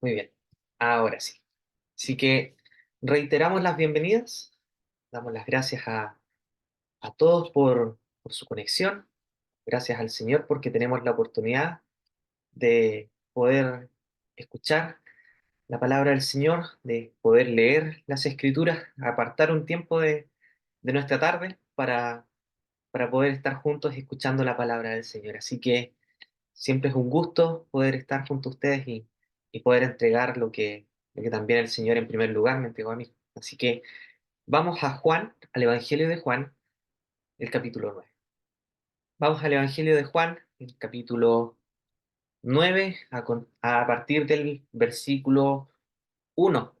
Muy bien, ahora sí. Así que reiteramos las bienvenidas, damos las gracias a todos por su conexión, gracias al Señor porque tenemos la oportunidad de poder escuchar la palabra del Señor, de poder leer las Escrituras, apartar un tiempo de nuestra tarde para poder estar juntos escuchando la palabra del Señor. Así que siempre es un gusto poder estar junto a ustedes y poder entregar lo que también el Señor en primer lugar me entregó a mí. Así que vamos a Juan, al Evangelio de Juan, el capítulo 9. Vamos al Evangelio de Juan, el capítulo 9, a partir del versículo 1.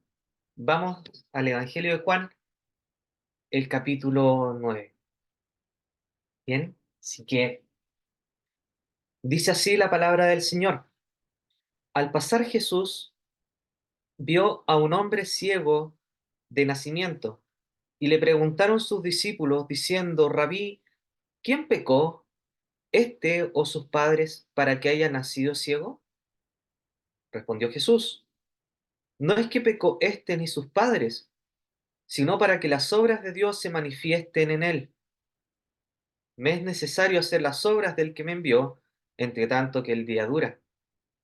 Vamos al Evangelio de Juan, el capítulo 9. Bien, así que dice así la palabra del Señor. Al pasar Jesús vio a un hombre ciego de nacimiento y le preguntaron sus discípulos diciendo, Rabí, ¿quién pecó, este o sus padres, para que haya nacido ciego? Respondió Jesús, no es que pecó este ni sus padres, sino para que las obras de Dios se manifiesten en él. Me es necesario hacer las obras del que me envió, entre tanto que el día dura.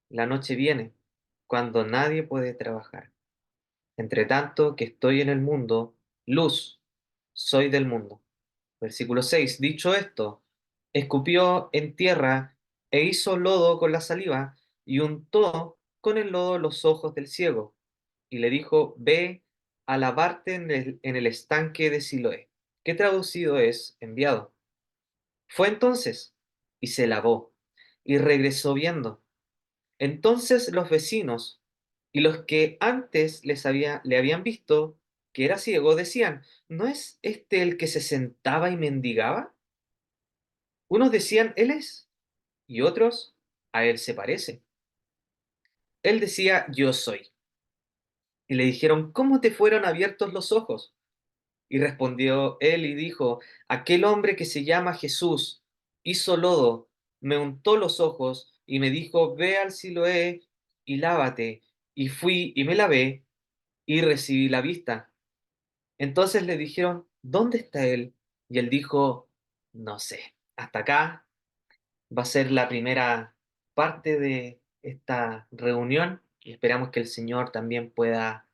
La noche viene, cuando nadie puede trabajar. Entre tanto que estoy en el mundo, luz, soy del mundo. Versículo 6. Dicho esto, escupió en tierra e hizo lodo con la saliva y untó con el lodo los ojos del ciego. Y le dijo, ve a lavarte en el estanque de Siloé, que traducido es enviado. Fue entonces y se lavó y regresó viendo. Entonces los vecinos y los que antes le habían visto que era ciego decían, ¿no es este el que se sentaba y mendigaba? Unos decían, Él es, y otros, a Él se parece. Él decía, Yo soy. Y le dijeron, ¿cómo te fueron abiertos los ojos? Y respondió él y dijo, aquel hombre que se llama Jesús hizo lodo, me untó los ojos y me dijo, ve al Siloé y lávate. Y fui y me lavé y recibí la vista. Entonces le dijeron, ¿dónde está él? Y él dijo, no sé. Hasta acá va a ser la primera parte de esta reunión y esperamos que el Señor también pueda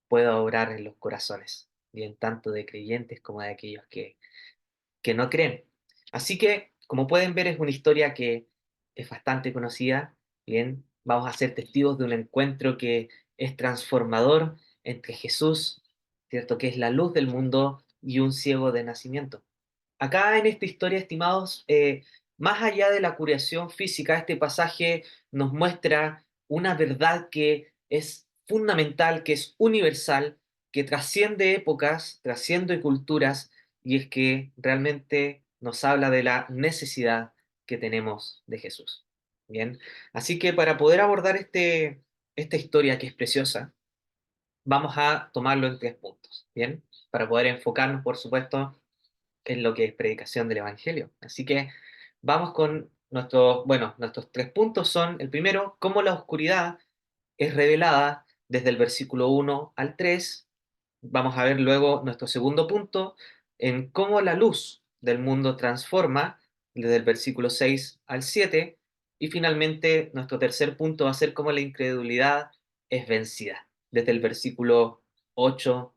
obrar en los corazones, bien tanto de creyentes como de aquellos que no creen. Así que, como pueden ver, es una historia que es bastante conocida, bien, vamos a ser testigos de un encuentro que es transformador entre Jesús, ¿cierto? Que es la luz del mundo y un ciego de nacimiento. Acá en esta historia, estimados, más allá de la curación física, este pasaje nos muestra una verdad que es fundamental, que es universal, que trasciende épocas, trasciende culturas, y es que realmente nos habla de la necesidad que tenemos de Jesús. Bien, así que para poder abordar esta historia que es preciosa, vamos a tomarlo en tres puntos. Bien, para poder enfocarnos, por supuesto, en lo que es predicación del Evangelio. Así que vamos con nuestros tres puntos son, el primero, cómo la oscuridad es revelada desde el versículo 1 al 3. Vamos a ver luego nuestro segundo punto, en cómo la luz del mundo transforma desde el versículo 6 al 7. Y finalmente, nuestro tercer punto va a ser cómo la incredulidad es vencida, desde el versículo 8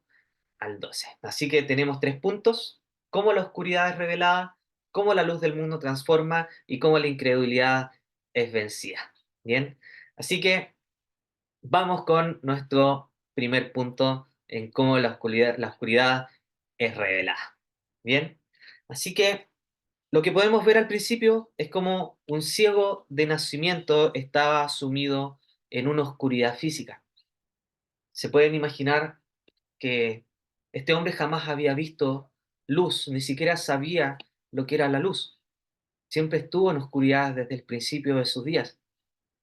al 12. Así que tenemos tres puntos, cómo la oscuridad es revelada, cómo la luz del mundo transforma y cómo la incredulidad es vencida. Bien, así que vamos con nuestro primer punto en cómo la oscuridad es revelada. Bien, así que lo que podemos ver al principio es como un ciego de nacimiento estaba sumido en una oscuridad física. Se pueden imaginar que este hombre jamás había visto luz, ni siquiera sabía lo que era la luz. Siempre estuvo en oscuridad desde el principio de sus días.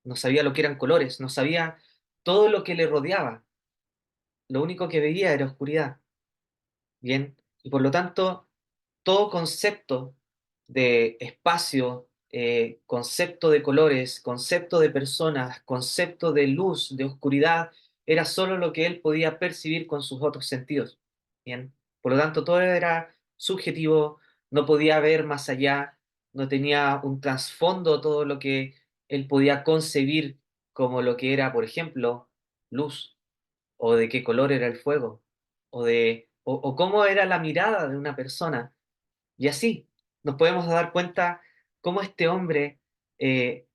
No sabía lo que eran colores, no sabía todo lo que le rodeaba. Lo único que veía era oscuridad. Bien, y por lo tanto, todo concepto de espacio concepto de colores, concepto de personas, concepto de luz, de oscuridad, era solo lo que él podía percibir con sus otros sentidos. Bien, por lo tanto, todo era subjetivo, no podía ver más allá, no tenía un trasfondo todo lo que él podía concebir como lo que era, por ejemplo, luz, o de qué color era el fuego, o cómo era la mirada de una persona. Y así nos podemos dar cuenta cómo este hombre,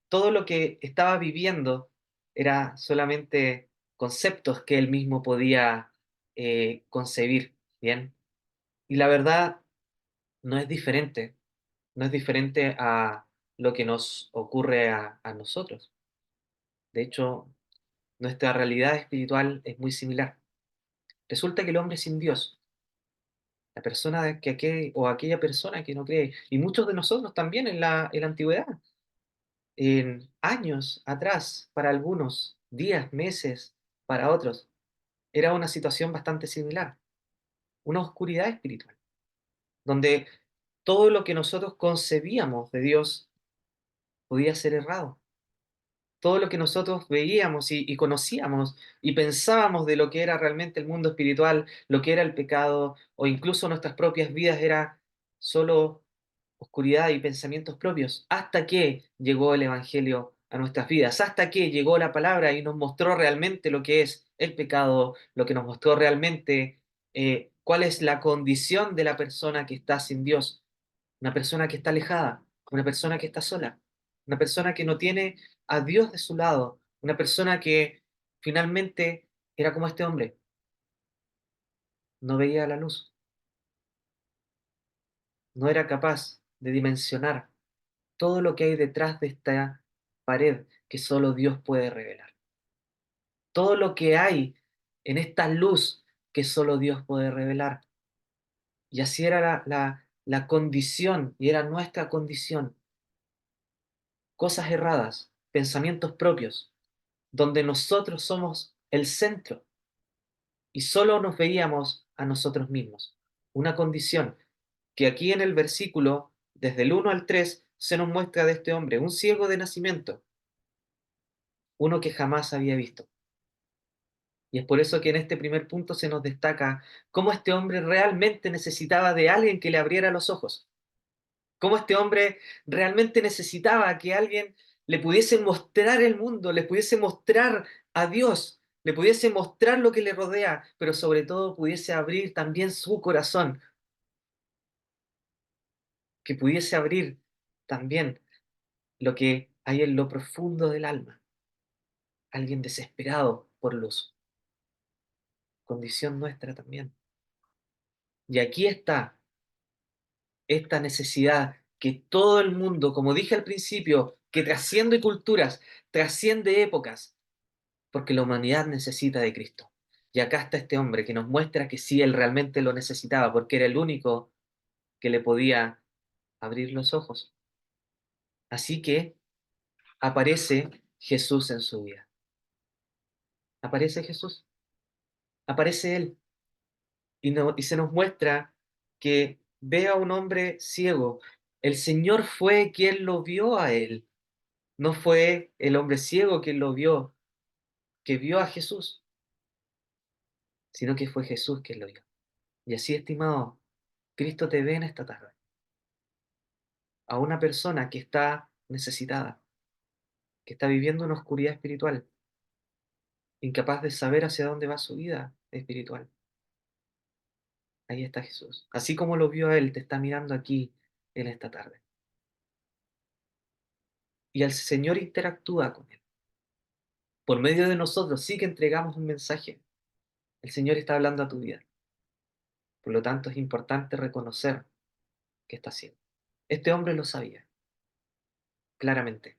todo lo que estaba viviendo era solamente conceptos que él mismo podía concebir, ¿bien? Y la verdad no es diferente, no es diferente a lo que nos ocurre a nosotros. De hecho, nuestra realidad espiritual es muy similar. Resulta que el hombre sin Dios, la persona o aquella persona que no cree, y muchos de nosotros también en la antigüedad, en años atrás, para algunos, días, meses, para otros, era una situación bastante similar, una oscuridad espiritual, donde todo lo que nosotros concebíamos de Dios podía ser errado. Todo lo que nosotros veíamos y conocíamos y pensábamos de lo que era realmente el mundo espiritual, lo que era el pecado o incluso nuestras propias vidas era solo oscuridad y pensamientos propios, hasta que llegó el Evangelio a nuestras vidas, hasta que llegó la palabra y nos mostró realmente lo que es el pecado, lo que nos mostró realmente cuál es la condición de la persona que está sin Dios, una persona que está alejada, una persona que está sola, una persona que no tiene a Dios de su lado, una persona que finalmente era como este hombre, no veía la luz, no era capaz de dimensionar todo lo que hay detrás de esta pared que solo Dios puede revelar, todo lo que hay en esta luz que solo Dios puede revelar. Y así era la condición, y era nuestra condición, cosas erradas, pensamientos propios, donde nosotros somos el centro y solo nos veíamos a nosotros mismos. Una condición que aquí en el versículo, desde el 1 al 3 se nos muestra de este hombre, un ciego de nacimiento, uno que jamás había visto. Y es por eso que en este primer punto se nos destaca cómo este hombre realmente necesitaba de alguien que le abriera los ojos, cómo este hombre realmente necesitaba que alguien le pudiese mostrar el mundo, le pudiese mostrar a Dios, le pudiese mostrar lo que le rodea, pero sobre todo pudiese abrir también su corazón, que pudiese abrir también lo que hay en lo profundo del alma, alguien desesperado por luz, condición nuestra también. Y aquí está esta necesidad que todo el mundo, como dije al principio, que trasciende culturas, trasciende épocas, porque la humanidad necesita de Cristo. Y acá está este hombre que nos muestra que sí, él realmente lo necesitaba, porque era el único que le podía abrir los ojos. Así que aparece Jesús en su vida. Aparece Jesús, aparece Él, y se nos muestra que ve a un hombre ciego. El Señor fue quien lo vio a Él. No fue el hombre ciego quien lo vio, que vio a Jesús, sino que fue Jesús quien lo vio. Y así, estimado, Cristo te ve en esta tarde, a una persona que está necesitada, que está viviendo una oscuridad espiritual, incapaz de saber hacia dónde va su vida espiritual. Ahí está Jesús. Así como lo vio a Él, te está mirando aquí en esta tarde. Y el Señor interactúa con Él. Por medio de nosotros sí que entregamos un mensaje. El Señor está hablando a tu vida. Por lo tanto, es importante reconocer que está ciego. Este hombre lo sabía, claramente.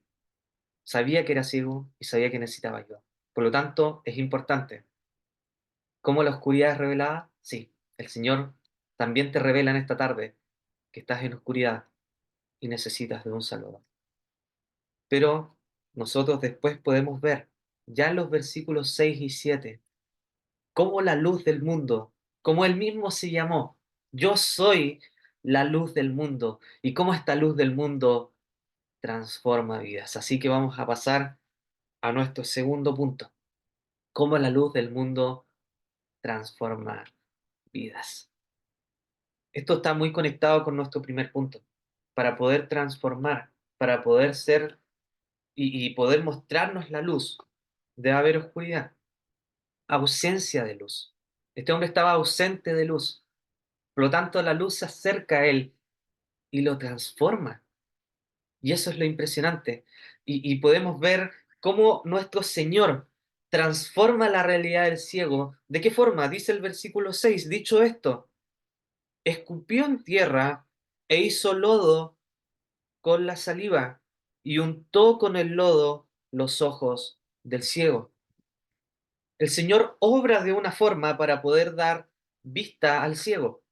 Sabía que era ciego y sabía que necesitaba ayuda. Por lo tanto, es importante. ¿Cómo la oscuridad es revelada? Sí, el Señor también te revela en esta tarde que estás en oscuridad y necesitas de un Salvador. Pero nosotros después podemos ver, ya en los versículos 6 y 7, cómo la luz del mundo, como Él mismo se llamó, yo soy la luz del mundo, y cómo esta luz del mundo transforma vidas. Así que vamos a pasar a nuestro segundo punto. Cómo la luz del mundo transforma vidas. Esto está muy conectado con nuestro primer punto. Para poder transformar, para poder ser y poder mostrarnos la luz, debe haber oscuridad, ausencia de luz. Este hombre estaba ausente de luz. Por lo tanto, la luz se acerca a él y lo transforma. Y eso es lo impresionante. Y podemos ver cómo nuestro Señor transforma la realidad del ciego. ¿De qué forma? Dice el versículo 6. Dicho esto, escupió en tierra e hizo lodo con la saliva y untó con el lodo los ojos del ciego. El Señor obra de una forma para poder dar vista al ciego.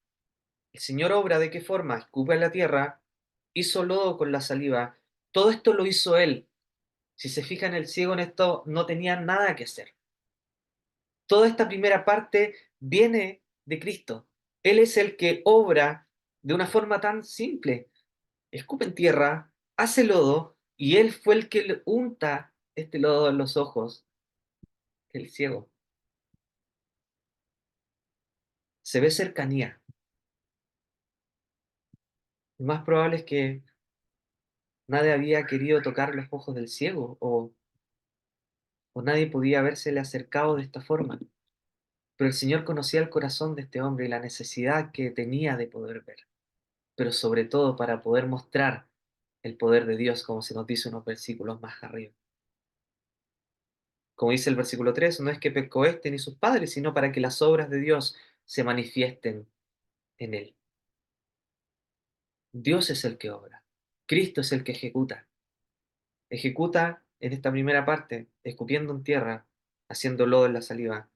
El Señor obra de qué forma? Escupe en la tierra, hizo lodo con la saliva. Todo esto lo hizo Él. Si se fijan, el ciego en esto no tenía nada que hacer. Toda esta primera parte viene de Cristo. Él es el que obra de una forma tan simple. Escupe en tierra, hace lodo, y Él fue el que le unta este lodo en los ojos del ciego. Se ve cercanía. Lo más probable es que nadie había querido tocar los ojos del ciego o nadie podía habérsele acercado de esta forma. Pero el Señor conocía el corazón de este hombre y la necesidad que tenía de poder ver, pero sobre todo para poder mostrar el poder de Dios, como se nos dice unos versículos más arriba. Como dice el versículo 3, no es que pecó este ni sus padres, sino para que las obras de Dios se manifiesten en él. Dios es el que obra, Cristo es el que ejecuta. Ejecuta en esta primera parte, escupiendo en tierra, haciendo lodo en la saliva.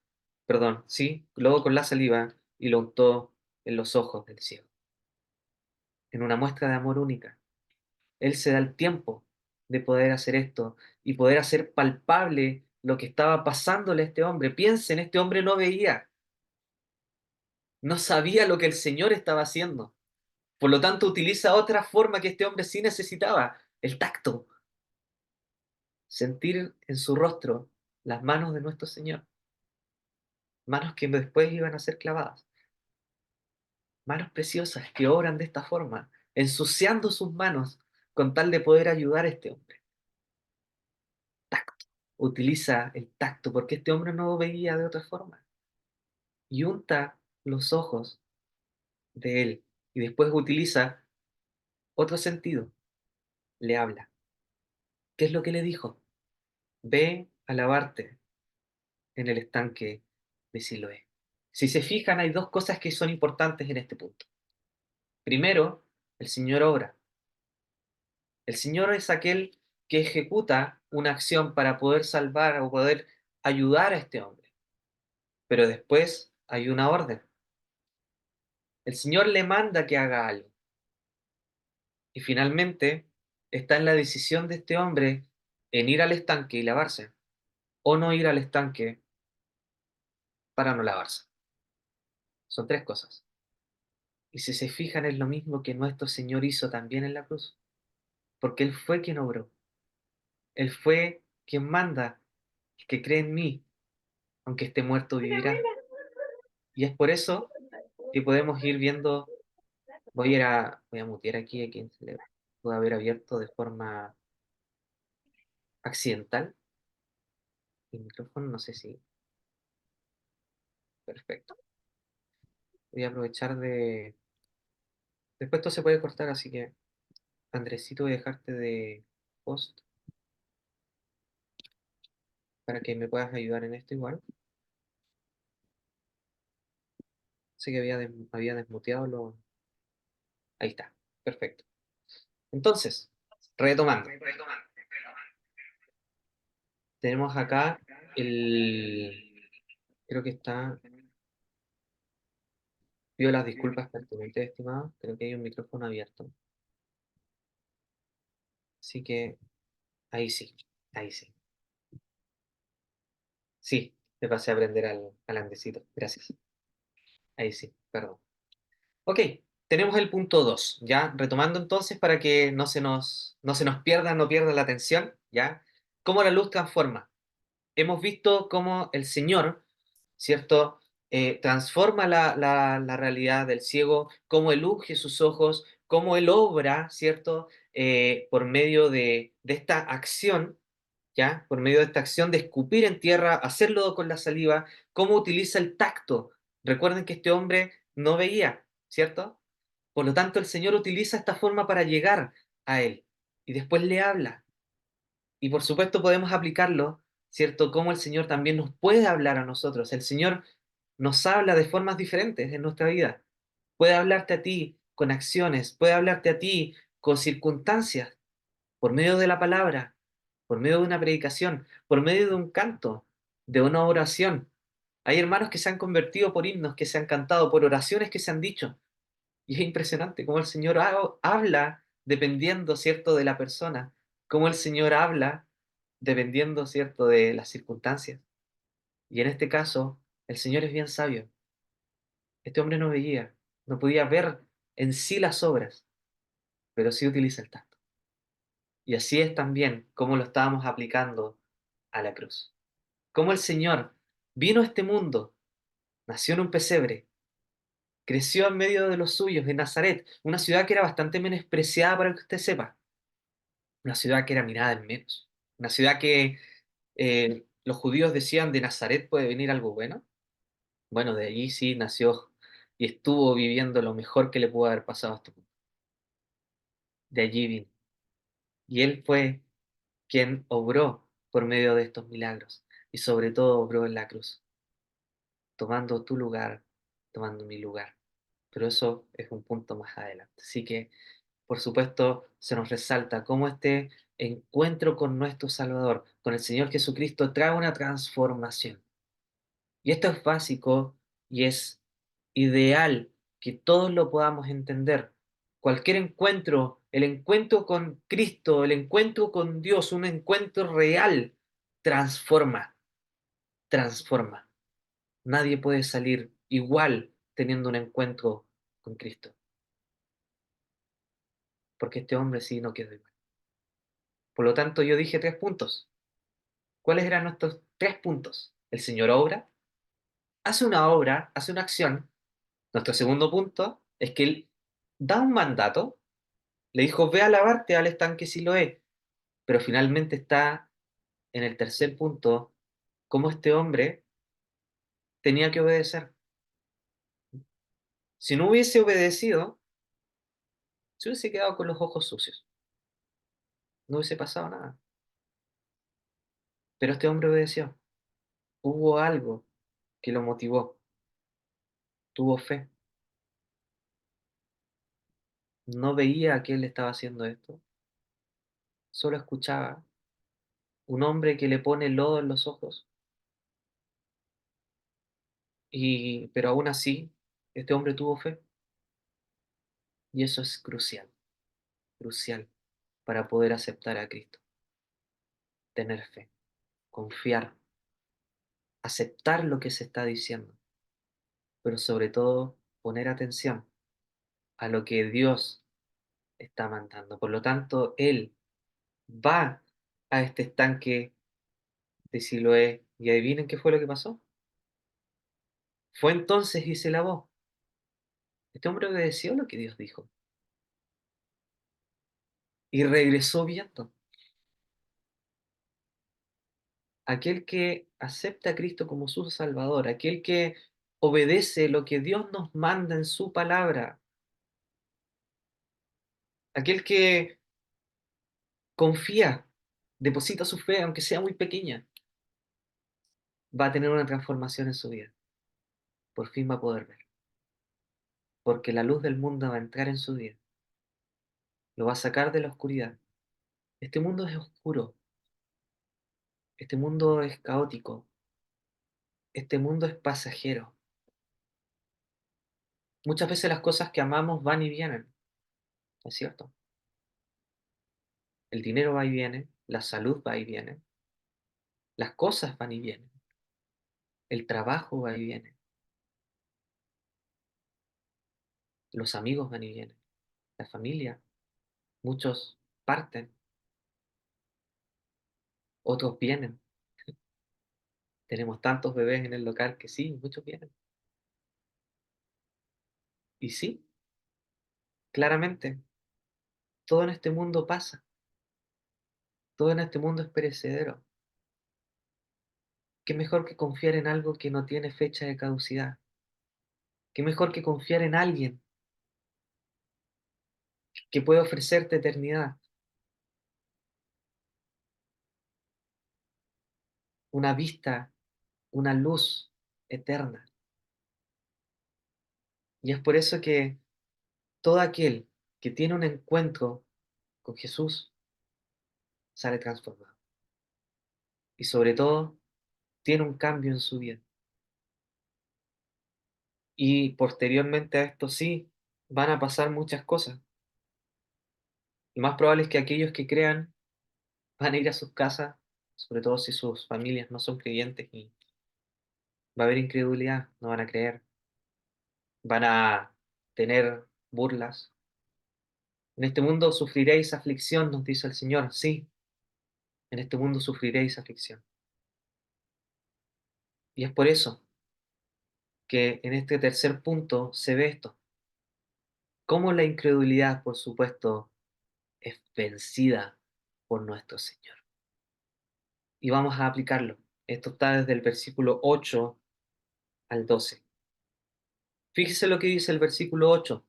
Perdón, sí, lodo con la saliva y lo untó en los ojos del ciego. En una muestra de amor única. Él se da el tiempo de poder hacer esto y poder hacer palpable lo que estaba pasándole a este hombre. Piensen, este hombre no veía, no sabía lo que el Señor estaba haciendo. Por lo tanto, utiliza otra forma que este hombre sí necesitaba, el tacto. Sentir en su rostro las manos de nuestro Señor, manos que después iban a ser clavadas, manos preciosas que obran de esta forma, ensuciando sus manos con tal de poder ayudar a este hombre. Tacto. Utiliza el tacto porque este hombre no veía de otra forma. Y unta los ojos de él. Y después utiliza otro sentido. Le habla. ¿Qué es lo que le dijo? Ve a lavarte en el estanque de Siloé. Si se fijan, hay dos cosas que son importantes en este punto. Primero, el Señor obra. El Señor es aquel que ejecuta una acción para poder salvar o poder ayudar a este hombre. Pero después hay una orden. El Señor le manda que haga algo. Y finalmente está en la decisión de este hombre en ir al estanque y lavarse, o no ir al estanque para no lavarse. Son tres cosas. Y si se fijan, es lo mismo que nuestro Señor hizo también en la cruz, porque Él fue quien obró. Él fue quien manda, el que cree en mí, aunque esté muerto, vivirá. Y es por eso que podemos ir viendo, voy a mutear aquí a quien se le pueda haber abierto de forma accidental el micrófono, no sé si, perfecto. Voy a aprovechar de, después esto se puede cortar, así que Andresito voy a dejarte de post para que me puedas ayudar en esto igual. Sé que había desmuteado lo... Ahí está, perfecto. Entonces, retomando, tenemos acá el... Creo que está... Pido las disculpas pertinentes, estimado. Creo que hay un micrófono abierto. Así que ahí sí, ahí sí. Sí, me pasé a aprender al Andresito. Gracias. Ahí sí, perdón. Ok, tenemos el punto 2, ¿ya? Retomando entonces para que no se nos pierda, no pierda la atención, ¿ya? ¿Cómo la luz transforma? Hemos visto cómo el Señor, ¿cierto? Transforma la realidad del ciego, cómo Él unge sus ojos, cómo Él obra, ¿cierto? Por medio de esta acción, ¿ya? Por medio de esta acción de escupir en tierra, hacerlo con la saliva, cómo utiliza el tacto. Recuerden que este hombre no veía, ¿cierto? Por lo tanto, el Señor utiliza esta forma para llegar a Él y después le habla. Y por supuesto podemos aplicarlo, ¿cierto? Como el Señor también nos puede hablar a nosotros. El Señor nos habla de formas diferentes en nuestra vida. Puede hablarte a ti con acciones, puede hablarte a ti con circunstancias, por medio de la palabra, por medio de una predicación, por medio de un canto, de una oración. Hay hermanos que se han convertido por himnos que se han cantado, por oraciones que se han dicho. Y es impresionante cómo el Señor habla dependiendo, ¿cierto?, de la persona, cómo el Señor habla dependiendo, ¿cierto?, de las circunstancias. Y en este caso, el Señor es bien sabio. Este hombre no veía, no podía ver en sí las obras, pero sí utiliza el tacto. Y así es también como lo estábamos aplicando a la cruz. Cómo el Señor vino a este mundo, nació en un pesebre, creció en medio de los suyos, en Nazaret, una ciudad que era bastante menospreciada para que usted sepa, una ciudad que era mirada en menos, una ciudad que los judíos decían de Nazaret puede venir algo bueno. Bueno, de allí sí nació y estuvo viviendo lo mejor que le pudo haber pasado a este mundo. De allí vino. Y él fue quien obró por medio de estos milagros y sobre todo obró en la cruz, tomando tu lugar, tomando mi lugar. Pero eso es un punto más adelante. Así que, por supuesto, se nos resalta cómo este encuentro con nuestro Salvador, con el Señor Jesucristo, trae una transformación. Y esto es básico y es ideal que todos lo podamos entender. Cualquier encuentro, el encuentro con Cristo, el encuentro con Dios, un encuentro real, transforma, transforma. Nadie puede salir igual teniendo un encuentro con Cristo, porque este hombre sí no quedó igual. Por lo tanto, yo dije 3 puntos. ¿Cuáles eran nuestros 3 puntos? El Señor obra, hace una acción. Nuestro segundo punto es que Él da un mandato, le dijo, ve a lavarte al estanque Siloé, pero finalmente está en el tercer punto, cómo este hombre tenía que obedecer. Si no hubiese obedecido, se hubiese quedado con los ojos sucios, no hubiese pasado nada. Pero este hombre obedeció. Hubo algo que lo motivó, tuvo fe. No veía que él estaba haciendo esto, solo escuchaba. Un hombre que le pone lodo en los ojos, pero aún así, este hombre tuvo fe. Y eso es crucial, crucial para poder aceptar a Cristo. Tener fe, confiar, aceptar lo que se está diciendo, pero sobre todo poner atención a lo que Dios está mandando. Por lo tanto, Él va a este estanque de Siloé y adivinen qué fue lo que pasó. Fue entonces y se lavó. Este hombre obedeció lo que Dios dijo y regresó viendo. Aquel que acepta a Cristo como su Salvador, aquel que obedece lo que Dios nos manda en su palabra, aquel que confía, deposita su fe, aunque sea muy pequeña, va a tener una transformación en su vida. Por fin va a poder ver, porque la luz del mundo va a entrar en su vida, lo va a sacar de la oscuridad. Este mundo es oscuro, este mundo es caótico, este mundo es pasajero. Muchas veces las cosas que amamos van y vienen, ¿es cierto? El dinero va y viene, la salud va y viene, las cosas van y vienen, el trabajo va y viene. Los amigos van y vienen, la familia, muchos parten, otros vienen. Tenemos tantos bebés en el local que sí, muchos vienen. Y sí, claramente, todo en este mundo pasa, todo en este mundo es perecedero. ¿Qué mejor que confiar en algo que no tiene fecha de caducidad? ¿Qué mejor que confiar en alguien que puede ofrecerte eternidad, una vista, una luz eterna? Y es por eso que todo aquel que tiene un encuentro con Jesús sale transformado. Y sobre todo, tiene un cambio en su vida. Y posteriormente a esto sí, van a pasar muchas cosas. Lo más probable es que aquellos que crean van a ir a sus casas, sobre todo si sus familias no son creyentes, y va a haber incredulidad, no van a creer, van a tener burlas. En este mundo sufriréis aflicción, nos dice el Señor. Sí, en este mundo sufriréis aflicción. Y es por eso que en este tercer punto se ve esto, cómo la incredulidad, por supuesto, es vencida por nuestro Señor. Y vamos a aplicarlo. Esto está desde el versículo 8 al 12. Fíjese lo que dice el versículo 8.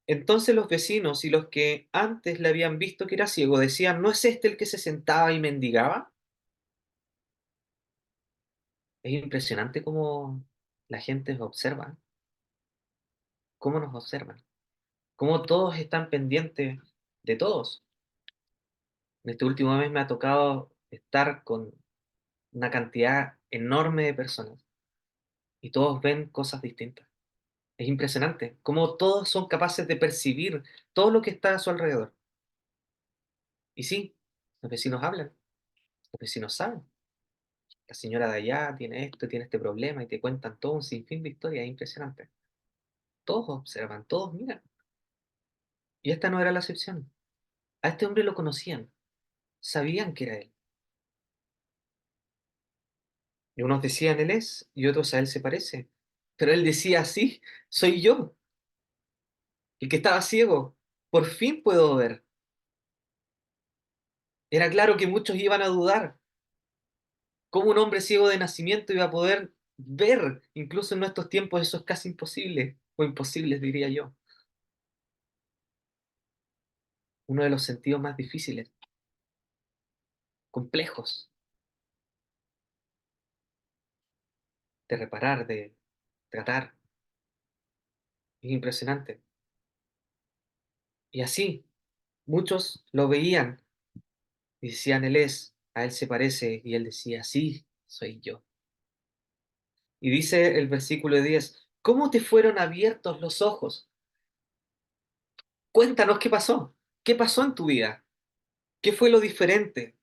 Entonces los vecinos y los que antes le habían visto que era ciego decían, ¿no es este el que se sentaba y mendigaba? Es impresionante cómo la gente observa, cómo nos observan, cómo todos están pendientes de todos. En este último mes me ha tocado estar con una cantidad enorme de personas y todos ven cosas distintas. Es impresionante cómo todos son capaces de percibir todo lo que está a su alrededor. Y sí, los vecinos hablan, los vecinos saben. La señora de allá tiene esto, tiene este problema y te cuentan todo un sinfín de historias, es impresionante. Todos observan, todos miran. Y esta no era la excepción. A este hombre lo conocían, sabían que era él. Y unos decían él es, y otros a él se parece. Pero él decía, sí, soy yo, el que estaba ciego. Por fin puedo ver. Era claro que muchos iban a dudar. ¿Cómo un hombre ciego de nacimiento iba a poder ver? Incluso en nuestros tiempos eso es casi imposible, o imposible diría yo. Uno de los sentidos más difíciles, complejos de reparar, de tratar. Es impresionante. Y así, muchos lo veían y decían, él es, a él se parece, y él decía, sí, soy yo. Y dice el versículo 10, ¿cómo te fueron abiertos los ojos? Cuéntanos qué pasó. ¿Qué pasó en tu vida? ¿Qué fue lo diferente?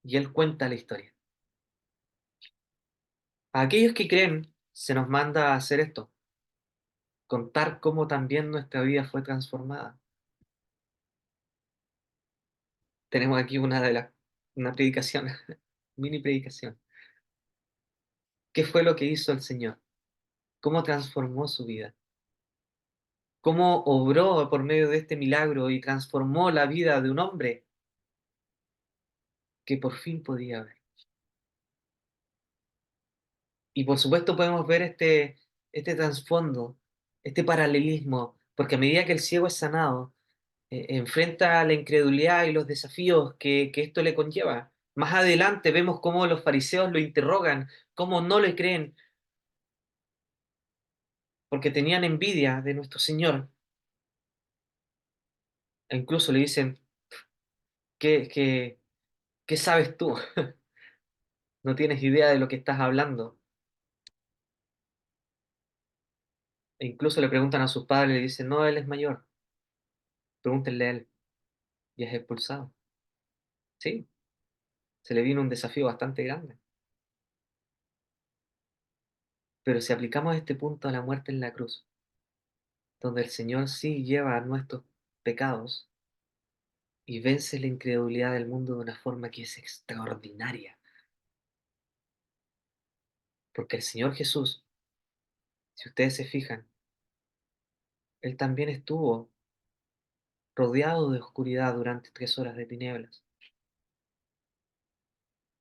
Y él cuenta la historia. A aquellos que creen, se nos manda a hacer esto, contar cómo también nuestra vida fue transformada. Tenemos aquí una predicación, mini predicación. ¿Qué fue lo que hizo el Señor? ¿Cómo transformó su vida? ¿Cómo obró por medio de este milagro y transformó la vida de un hombre que por fin podía ver? Y por supuesto podemos ver este trasfondo, este paralelismo, porque a medida que el ciego es sanado, enfrenta la incredulidad y los desafíos que esto le conlleva. Más adelante vemos cómo los fariseos lo interrogan, cómo no le creen, porque tenían envidia de nuestro Señor. E incluso le dicen, ¿qué, qué, qué sabes tú? No tienes idea de lo que estás hablando. E incluso le preguntan a sus padres, le dicen, no, él es mayor, pregúntenle a él. Y es expulsado. Sí, se le vino un desafío bastante grande. Pero si aplicamos este punto a la muerte en la cruz, donde el Señor sí lleva nuestros pecados y vence la incredulidad del mundo de una forma que es extraordinaria, porque el Señor Jesús, si ustedes se fijan, Él también estuvo rodeado de oscuridad durante 3 horas de tinieblas.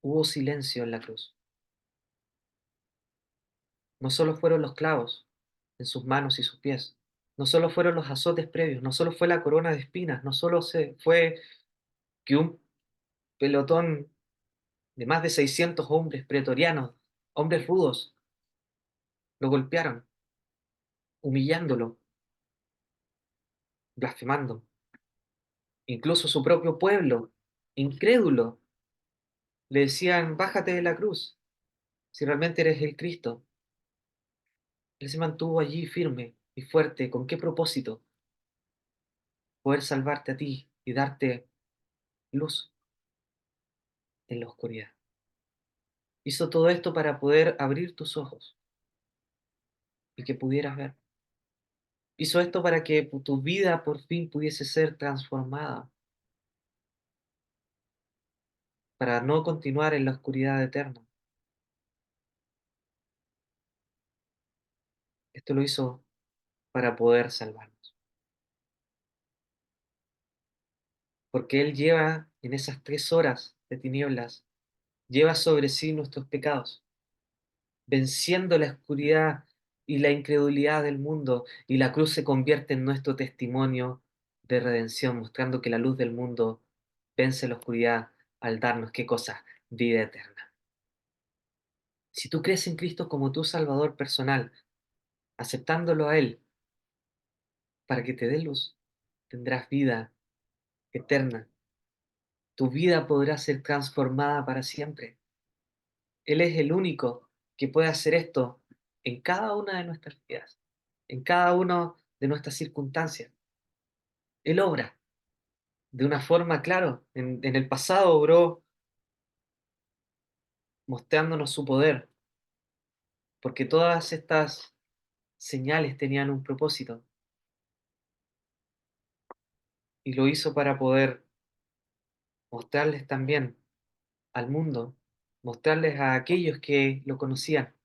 Hubo silencio en la cruz. No solo fueron los clavos en sus manos y sus pies, no solo fueron los azotes previos, no solo fue la corona de espinas, no solo fue que un pelotón de más de 600 hombres pretorianos, hombres rudos, lo golpearon, humillándolo, blasfemando. Incluso su propio pueblo, incrédulo, le decían, bájate de la cruz, si realmente eres el Cristo. Él se mantuvo allí firme y fuerte. ¿Con qué propósito? Poder salvarte a ti y darte luz en la oscuridad. Hizo todo esto para poder abrir tus ojos y que pudieras ver. Hizo esto para que tu vida por fin pudiese ser transformada, para no continuar en la oscuridad eterna. Esto lo hizo para poder salvarnos. Porque Él lleva en esas 3 horas de tinieblas, lleva sobre sí nuestros pecados, venciendo la oscuridad y la incredulidad del mundo, y la cruz se convierte en nuestro testimonio de redención, mostrando que la luz del mundo vence la oscuridad al darnos, ¿qué cosa? Vida eterna. Si tú crees en Cristo como tu Salvador personal, aceptándolo a Él para que te dé luz, tendrás vida eterna. Tu vida podrá ser transformada para siempre. Él es el único que puede hacer esto en cada una de nuestras vidas, en cada una de nuestras circunstancias. Él obra de una forma, claro, en el pasado obró mostrándonos su poder, porque todas estas señales tenían un propósito y lo hizo para poder mostrarles también al mundo, mostrarles a aquellos que lo conocían,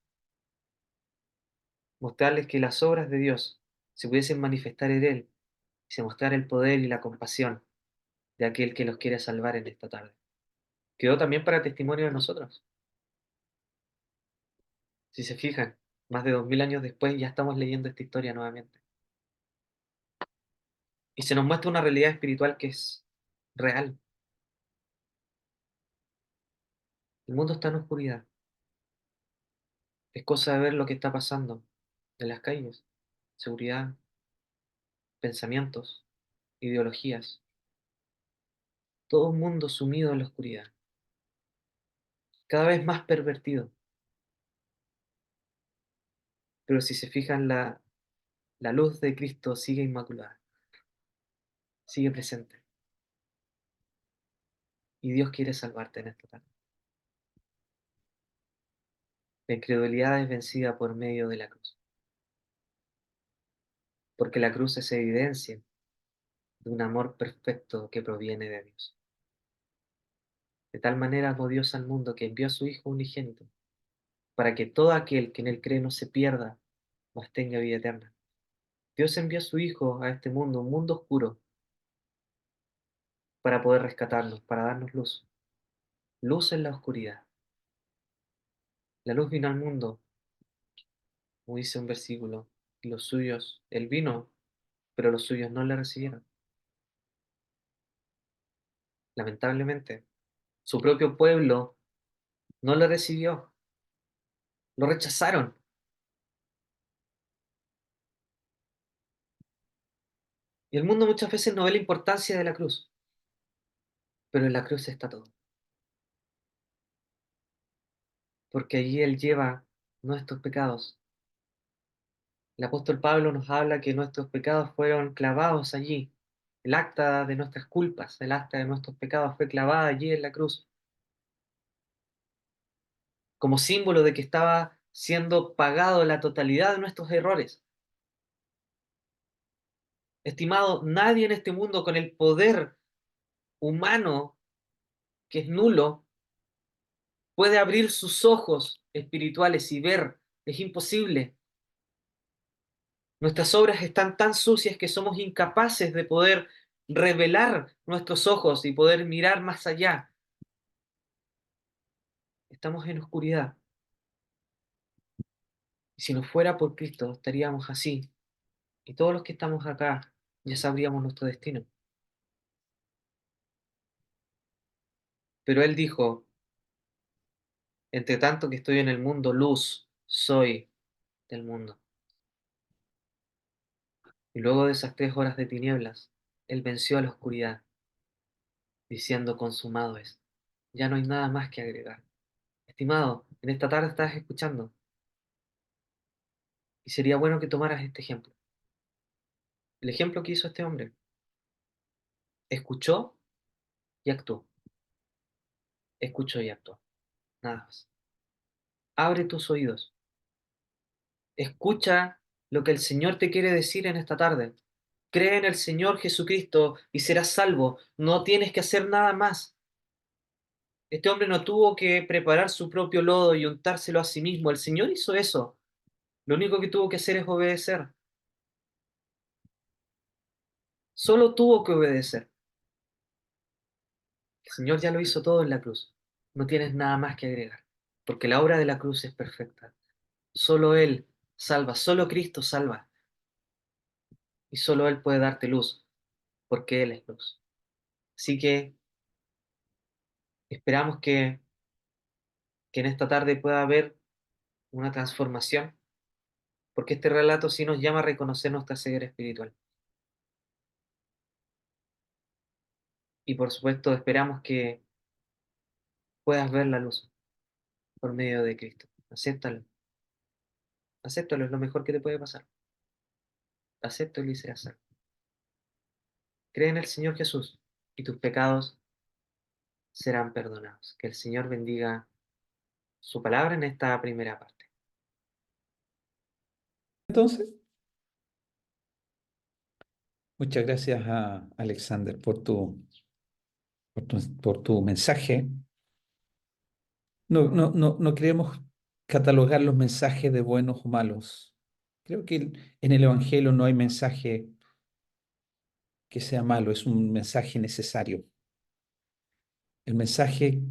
mostrarles que las obras de Dios se pudiesen manifestar en Él y se mostrara el poder y la compasión de aquel que los quiere salvar en esta tarde. Quedó también para testimonio de nosotros. Si se fijan, más de 2000 años después ya estamos leyendo esta historia nuevamente. Y se nos muestra una realidad espiritual que es real. El mundo está en oscuridad. Es cosa de ver lo que está pasando en las calles. Seguridad, pensamientos, ideologías. Todo un mundo sumido en la oscuridad. Cada vez más pervertido. Pero si se fijan, la luz de Cristo sigue inmaculada. Sigue presente. Y Dios quiere salvarte en esta tarde. La incredulidad es vencida por medio de la cruz. Porque la cruz es evidencia de un amor perfecto que proviene de Dios. De tal manera amó Dios al mundo que envió a su Hijo unigénito, para que todo aquel que en él cree no se pierda, mas tenga vida eterna. Dios envió a su Hijo a este mundo, un mundo oscuro, para poder rescatarnos, para darnos luz. Luz en la oscuridad. La luz vino al mundo, como dice un versículo, y los suyos, él vino, pero los suyos no le recibieron. Lamentablemente, su propio pueblo no le recibió, lo rechazaron. Y el mundo muchas veces no ve la importancia de la cruz, pero en la cruz está todo, porque allí Él lleva nuestros pecados. El apóstol Pablo nos habla que nuestros pecados fueron clavados allí. El acta de nuestras culpas, el acta de nuestros pecados fue clavada allí en la cruz, como símbolo de que estaba siendo pagado la totalidad de nuestros errores. Estimado, nadie en este mundo con el poder humano, que es nulo, puede abrir sus ojos espirituales y ver. Es imposible. Nuestras obras están tan sucias que somos incapaces de poder revelar nuestros ojos y poder mirar más allá. Estamos en oscuridad. Y si no fuera por Cristo, estaríamos así. Y todos los que estamos acá ya sabríamos nuestro destino. Pero Él dijo, entre tanto que estoy en el mundo, luz soy del mundo. Y luego de esas 3 horas de tinieblas, Él venció a la oscuridad, diciendo, consumado es. Ya no hay nada más que agregar. Estimado, en esta tarde estás escuchando, y sería bueno que tomaras este ejemplo. El ejemplo que hizo este hombre. Escuchó y actuó. Escuchó y actuó. Nada más. Abre tus oídos. Escucha lo que el Señor te quiere decir en esta tarde. Cree en el Señor Jesucristo y serás salvo. No tienes que hacer nada más. Este hombre no tuvo que preparar su propio lodo y untárselo a sí mismo. El Señor hizo eso. Lo único que tuvo que hacer es obedecer. Solo tuvo que obedecer. El Señor ya lo hizo todo en la cruz. No tienes nada más que agregar, porque la obra de la cruz es perfecta. Solo Él salva, solo Cristo salva, y solo Él puede darte luz, porque Él es luz. Así que esperamos que en esta tarde pueda haber una transformación, porque este relato sí nos llama a reconocer nuestra ceguera espiritual. Y por supuesto esperamos que puedas ver la luz por medio de Cristo. Acéptalo, acéptalo, es lo mejor que te puede pasar. Acéptalo y serás salvo. Cree en el Señor Jesús y tus pecados serán perdonados. Que el Señor bendiga su palabra en esta primera parte. Entonces, muchas gracias a Alexander por tu mensaje. No queremos catalogar los mensajes de buenos o malos. Creo que en el Evangelio no hay mensaje que sea malo, es un mensaje necesario. El mensaje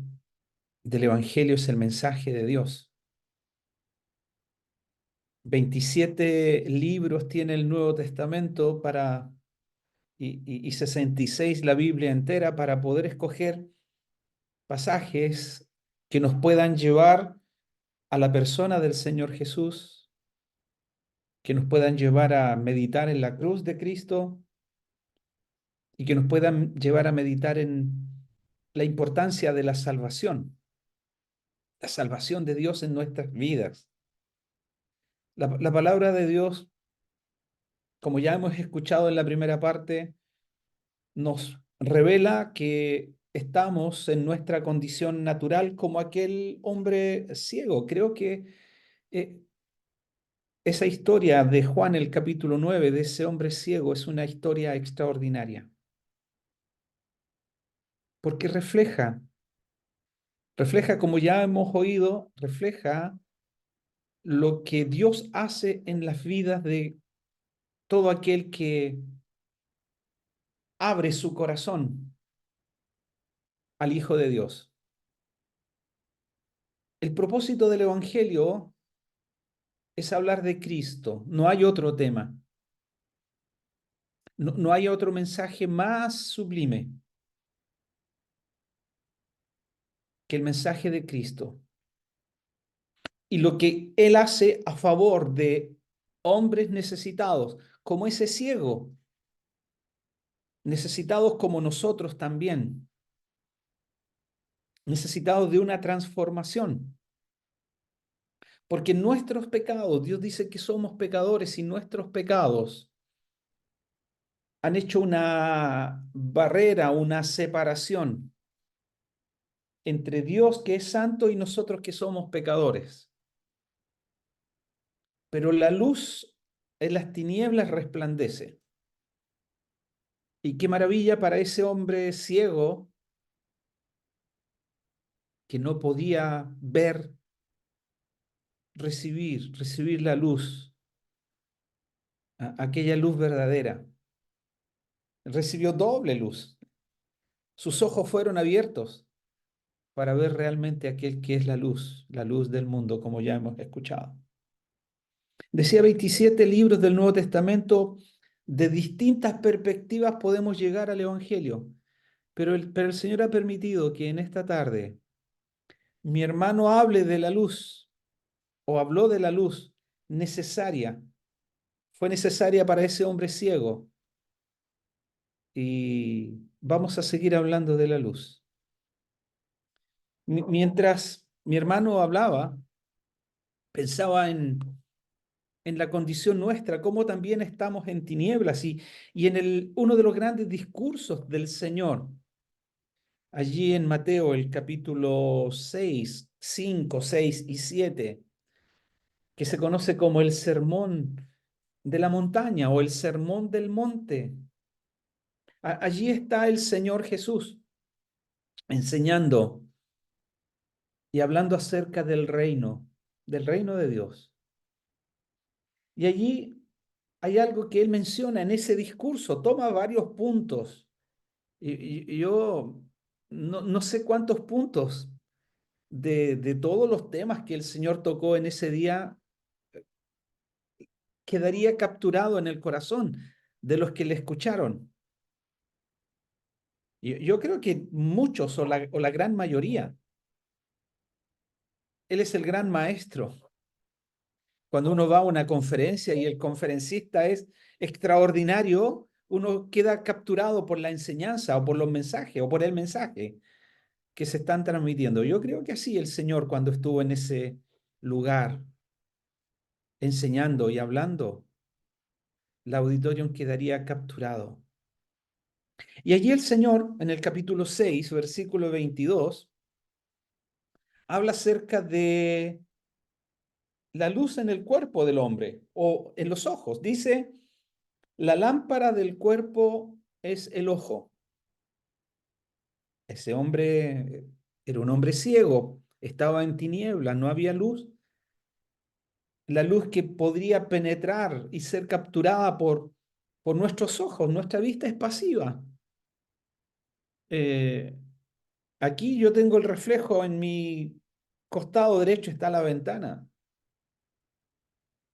del Evangelio es el mensaje de Dios. 27 libros tiene el Nuevo Testamento y 66 la Biblia entera para poder escoger pasajes que nos puedan llevar a la persona del Señor Jesús, que nos puedan llevar a meditar en la cruz de Cristo y que nos puedan llevar a meditar en la importancia de la salvación de Dios en nuestras vidas. La palabra de Dios, como ya hemos escuchado en la primera parte, nos revela que estamos en nuestra condición natural como aquel hombre ciego. Creo que eh, esa historia de Juan, el capítulo 9 de ese hombre ciego, es una historia extraordinaria, porque refleja como ya hemos oído, refleja lo que Dios hace en las vidas de todo aquel que abre su corazón al Hijo de Dios. El propósito del Evangelio es hablar de Cristo, no hay otro tema, no hay otro mensaje más sublime que el mensaje de Cristo. Y lo que Él hace a favor de hombres necesitados, como ese ciego, necesitados como nosotros también, necesitados de una transformación. Porque nuestros pecados, Dios dice que somos pecadores y nuestros pecados han hecho una barrera, una separación entre Dios que es santo y nosotros que somos pecadores. pero la luz en las tinieblas resplandece. Y qué maravilla para ese hombre ciego que no podía ver, recibir la luz, aquella luz verdadera. Recibió doble luz. Sus ojos fueron abiertos para ver realmente aquel que es la luz del mundo, como ya hemos escuchado. Decía 27 libros del Nuevo Testamento, de distintas perspectivas podemos llegar al Evangelio, pero el Señor ha permitido que en esta tarde mi hermano hable de la luz o habló de la luz necesaria, fue necesaria para ese hombre ciego y vamos a seguir hablando de la luz. Mientras mi hermano hablaba, pensaba en la condición nuestra, cómo también estamos en tinieblas y en uno de los grandes discursos del Señor, allí en Mateo, el capítulo 6 5 6 y 7 que se conoce como el sermón de la montaña o el sermón del monte. Allí está el Señor Jesús enseñando y hablando acerca del reino de Dios. Y allí hay algo que él menciona en ese discurso, toma varios puntos. Y yo no sé cuántos puntos de todos los temas que el Señor tocó en ese día quedaría capturado en el corazón de los que le escucharon. Yo creo que muchos o la gran mayoría. Él es el gran maestro. Cuando uno va a una conferencia y el conferencista es extraordinario, uno queda capturado por la enseñanza o por los mensajes o por el mensaje que se están transmitiendo. Yo creo que así el Señor cuando estuvo en ese lugar enseñando y hablando, el auditorio quedaría capturado. Y allí el Señor, en el capítulo 6, versículo 22, habla acerca de la luz en el cuerpo del hombre o en los ojos. Dice, la lámpara del cuerpo es el ojo. Ese hombre era un hombre ciego, estaba en tinieblas, no había luz. La luz que podría penetrar y ser capturada por nuestros ojos, nuestra vista es pasiva. Eh, Aquí yo tengo el reflejo en mi costado derecho está la ventana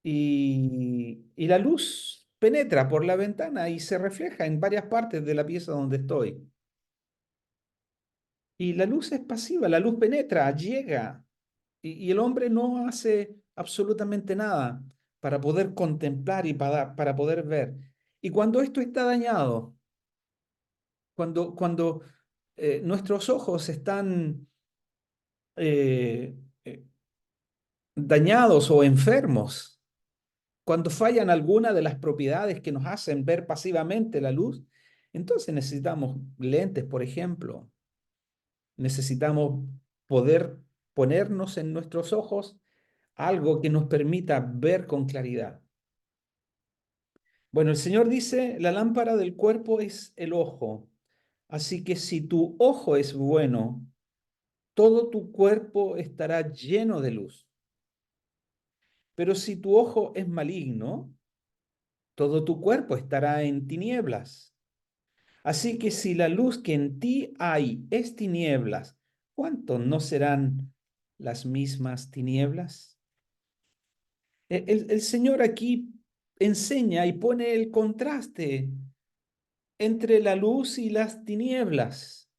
y la luz penetra por la ventana y se refleja en varias partes de la pieza donde estoy. Y la luz es pasiva, la luz penetra, llega y el hombre no hace absolutamente nada para poder contemplar y para poder ver. Y cuando esto está dañado, cuando nuestros ojos están eh, eh, dañados o enfermos, cuando fallan alguna de las propiedades que nos hacen ver pasivamente la luz, entonces necesitamos lentes, por ejemplo. Necesitamos poder ponernos en nuestros ojos algo que nos permita ver con claridad. Bueno, el Señor dice, la lámpara del cuerpo es el ojo. Así que si tu ojo es bueno, todo tu cuerpo estará lleno de luz. Pero si tu ojo es maligno, todo tu cuerpo estará en tinieblas. Así que si la luz que en ti hay es tinieblas, ¿cuánto no serán las mismas tinieblas? El Señor aquí enseña y pone el contraste entre la luz y las tinieblas.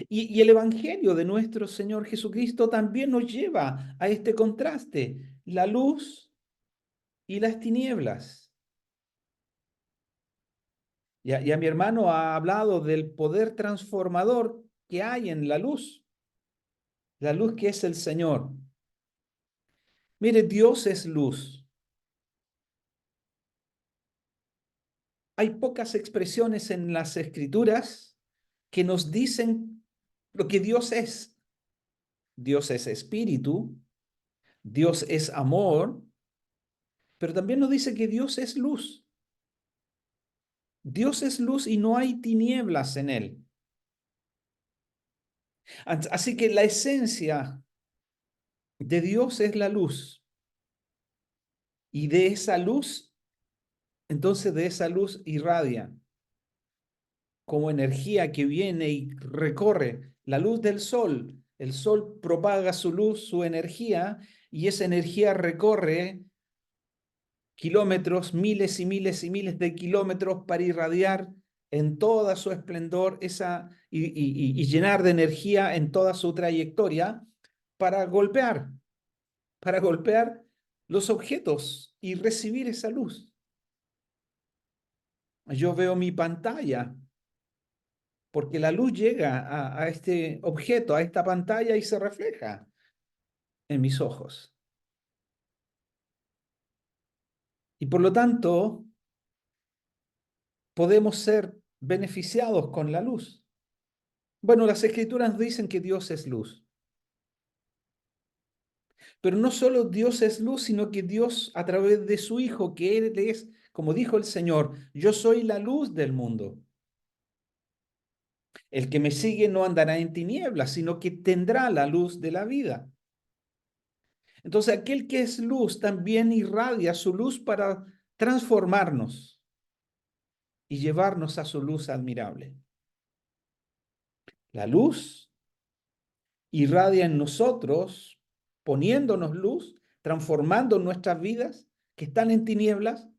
Y el Evangelio de nuestro Señor Jesucristo también nos lleva a este contraste, la luz y las tinieblas. Ya mi hermano ha hablado del poder transformador que hay en la luz que es el Señor. Mire, Dios es luz. Hay pocas expresiones en las Escrituras que nos dicen lo que Dios es. Dios es espíritu, Dios es amor, pero también nos dice que Dios es luz. Dios es luz y no hay tinieblas en él. Así que la esencia de Dios es la luz. Y de esa luz, entonces de esa luz irradia como energía que viene y recorre la luz del sol. El sol propaga su luz, su energía, y esa energía recorre kilómetros, miles y miles y miles de kilómetros para irradiar en toda su esplendor y llenar de energía en toda su trayectoria para para golpear los objetos y recibir esa luz. Yo veo mi pantalla porque la luz llega a este objeto, a esta pantalla y se refleja en mis ojos. Y por lo tanto, podemos ser beneficiados con la luz. Bueno, las escrituras dicen que Dios es luz, pero no solo Dios es luz, sino que Dios a través de su Hijo, que Él es, como dijo el Señor, yo soy la luz del mundo. El que me sigue no andará en tinieblas, sino que tendrá la luz de la vida. Entonces, aquel que es luz también irradia su luz para transformarnos y llevarnos a su luz admirable. La luz irradia en nosotros, poniéndonos luz, transformando nuestras vidas que están en tinieblas,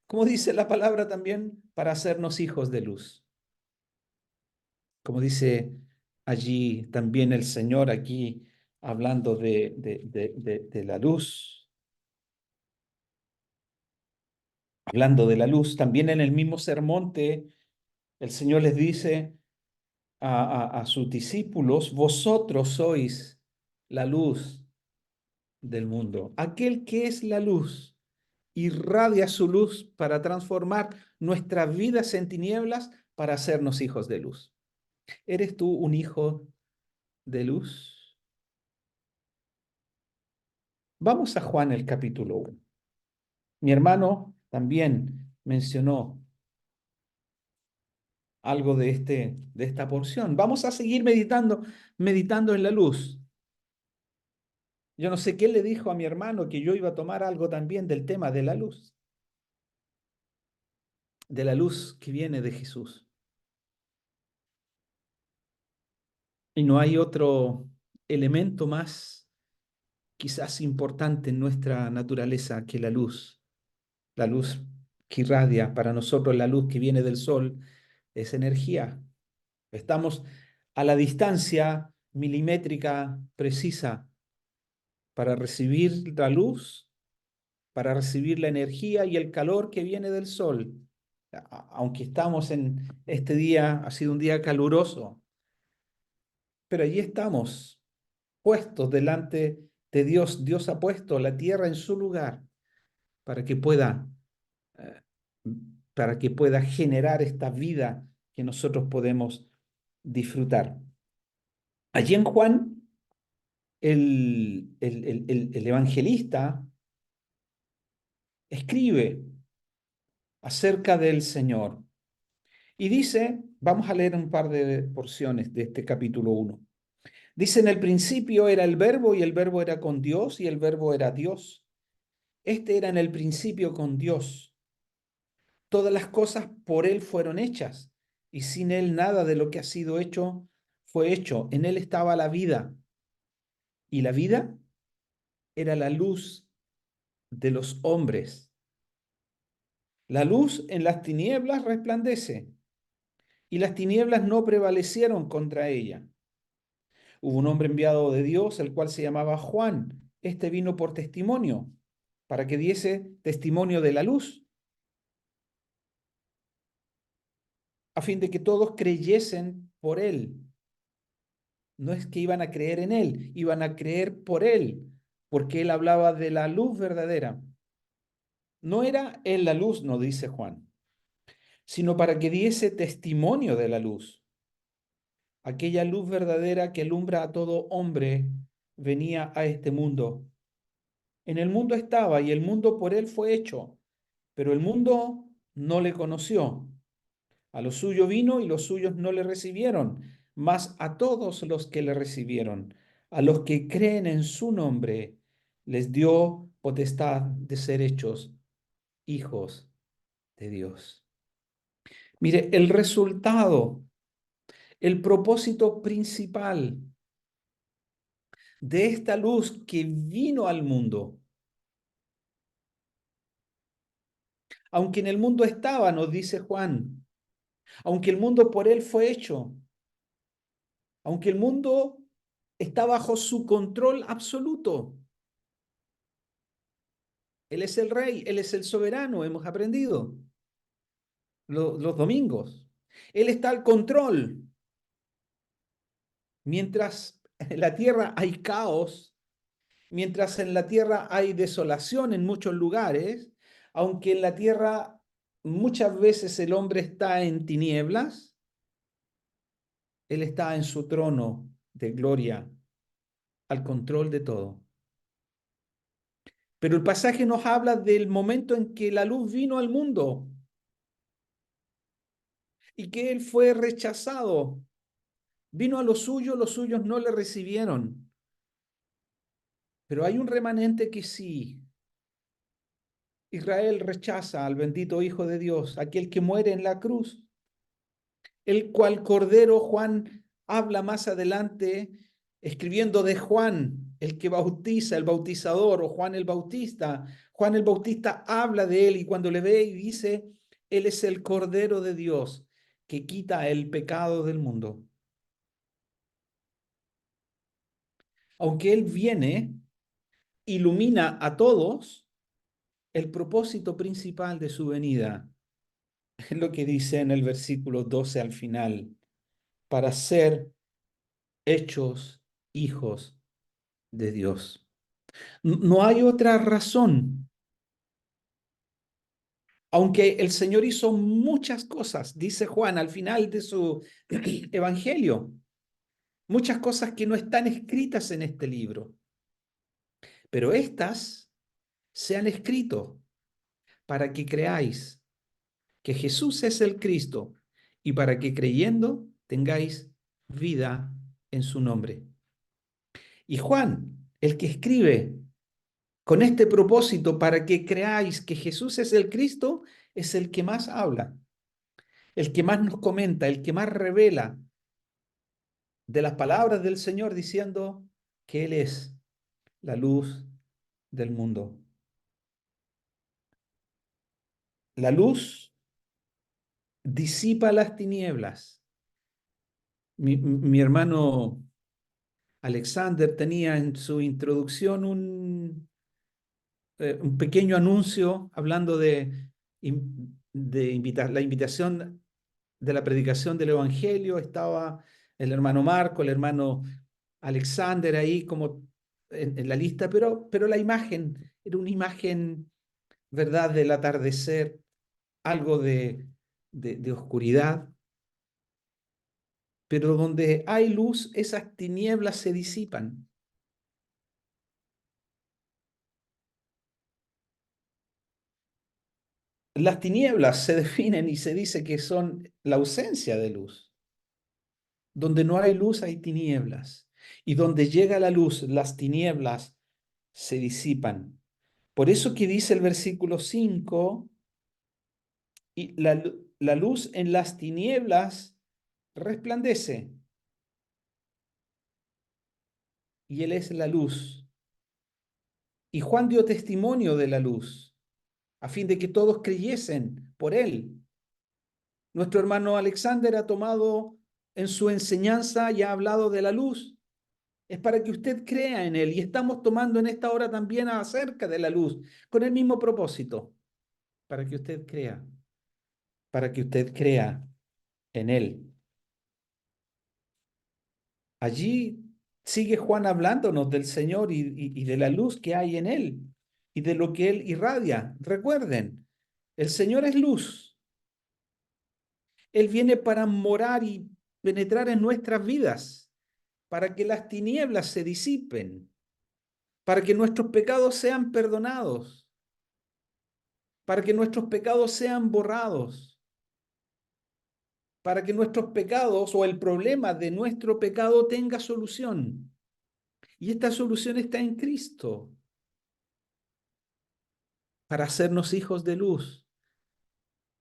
como dice la palabra también, para hacernos hijos de luz. Como dice allí también el Señor aquí hablando de la luz, hablando de la luz, también en el mismo sermón el Señor les dice a sus discípulos, vosotros sois la luz del mundo. Aquel que es la luz irradia su luz para transformar nuestras vidas en tinieblas para hacernos hijos de luz. ¿Eres tú un hijo de luz? Vamos a Juan el capítulo 1. Mi hermano también mencionó algo de esta porción. Vamos a seguir meditando en la luz. Yo no sé qué le dijo a mi hermano que yo iba a tomar algo también del tema de la luz que viene de Jesús. Y no hay otro elemento más quizás importante en nuestra naturaleza que la luz que irradia para nosotros, la luz que viene del sol, es energía. Estamos a la distancia milimétrica precisa para recibir la luz, para recibir la energía y el calor que viene del sol. Aunque estamos en este día, ha sido un día caluroso, pero allí estamos, puestos delante de Dios. Dios ha puesto la tierra en su lugar para que pueda, eh, para que pueda generar esta vida que nosotros podemos disfrutar. Allí en Juan, el evangelista escribe acerca del Señor y dice, vamos a leer un par de porciones de este capítulo 1. Dice, en el principio era el verbo y el verbo era con Dios y el verbo era Dios. Este era en el principio con Dios. Todas las cosas por Él fueron hechas y sin Él nada de lo que ha sido hecho fue hecho. En Él estaba la vida y la vida era la luz de los hombres. La luz en las tinieblas resplandece y las tinieblas no prevalecieron contra ella. Hubo un hombre enviado de Dios, el cual se llamaba Juan. Este vino por testimonio, para que diese testimonio de la luz, a fin de que todos creyesen por él. No es que iban a creer en él, iban a creer por él, porque él hablaba de la luz verdadera. No era él la luz, no dice Juan, sino para que diese testimonio de la luz. Aquella luz verdadera que alumbra a todo hombre venía a este mundo. En el mundo estaba y el mundo por él fue hecho, pero el mundo no le conoció. A lo suyo vino y los suyos no le recibieron, mas a todos los que le recibieron, a los que creen en su nombre, les dio potestad de ser hechos hijos de Dios. Mire, el resultado, el propósito principal de esta luz que vino al mundo, aunque en el mundo estaba, nos dice Juan, aunque el mundo por él fue hecho, aunque el mundo está bajo su control absoluto. Él es el rey, él es el soberano, hemos aprendido los domingos. Él está al control. Mientras en la tierra hay caos, mientras en la tierra hay desolación en muchos lugares, aunque en la tierra muchas veces el hombre está en tinieblas, él está en su trono de gloria, al control de todo. Pero el pasaje nos habla del momento en que la luz vino al mundo y que él fue rechazado. Vino a los suyos no le recibieron. Pero hay un remanente que sí. Israel rechaza al bendito Hijo de Dios, aquel que muere en la cruz, el cual Cordero Juan habla más adelante, escribiendo de Juan, el que bautiza, el bautizador, o Juan el Bautista. Juan el Bautista habla de él y cuando le ve y dice, él es el Cordero de Dios que quita el pecado del mundo. Aunque él viene, ilumina a todos, el propósito principal de su venida es lo que dice en el versículo 12 al final, para ser hechos hijos de Dios. No hay otra razón. Aunque el Señor hizo muchas cosas, dice Juan al final de su evangelio, muchas cosas que no están escritas en este libro, pero estas se han escrito para que creáis que Jesús es el Cristo y para que creyendo tengáis vida en su nombre. Y Juan, el que escribe con este propósito para que creáis que Jesús es el Cristo, es el que más habla, el que más nos comenta, el que más revela de las palabras del Señor diciendo que Él es la luz del mundo. La luz disipa las tinieblas. Mi hermano Alexander tenía en su introducción un pequeño anuncio hablando la invitación de la predicación del Evangelio. Estaba el hermano Marco, el hermano Alexander ahí como en la lista, pero la imagen era una imagen, ¿verdad?, del atardecer, algo de oscuridad, pero donde hay luz, esas tinieblas se disipan. Las tinieblas se definen y se dice que son la ausencia de luz. Donde no hay luz hay tinieblas. Y donde llega la luz, las tinieblas se disipan. Por eso que dice el versículo 5, y la luz en las tinieblas resplandece, y Él es la luz. Y Juan dio testimonio de la luz, a fin de que todos creyesen por Él. Nuestro hermano Alexander ha tomado en su enseñanza y ha hablado de la luz. Es para que usted crea en Él. Y estamos tomando en esta hora también acerca de la luz, con el mismo propósito, para que usted crea, para que usted crea en Él. Allí sigue Juan hablándonos del Señor y de la luz que hay en Él y de lo que Él irradia. Recuerden, el Señor es luz. Él viene para morar y penetrar en nuestras vidas, para que las tinieblas se disipen. para que nuestros pecados sean perdonados, para que nuestros pecados sean borrados, para que nuestros pecados o el problema de nuestro pecado tenga solución. Y esta solución está en Cristo, para hacernos hijos de luz.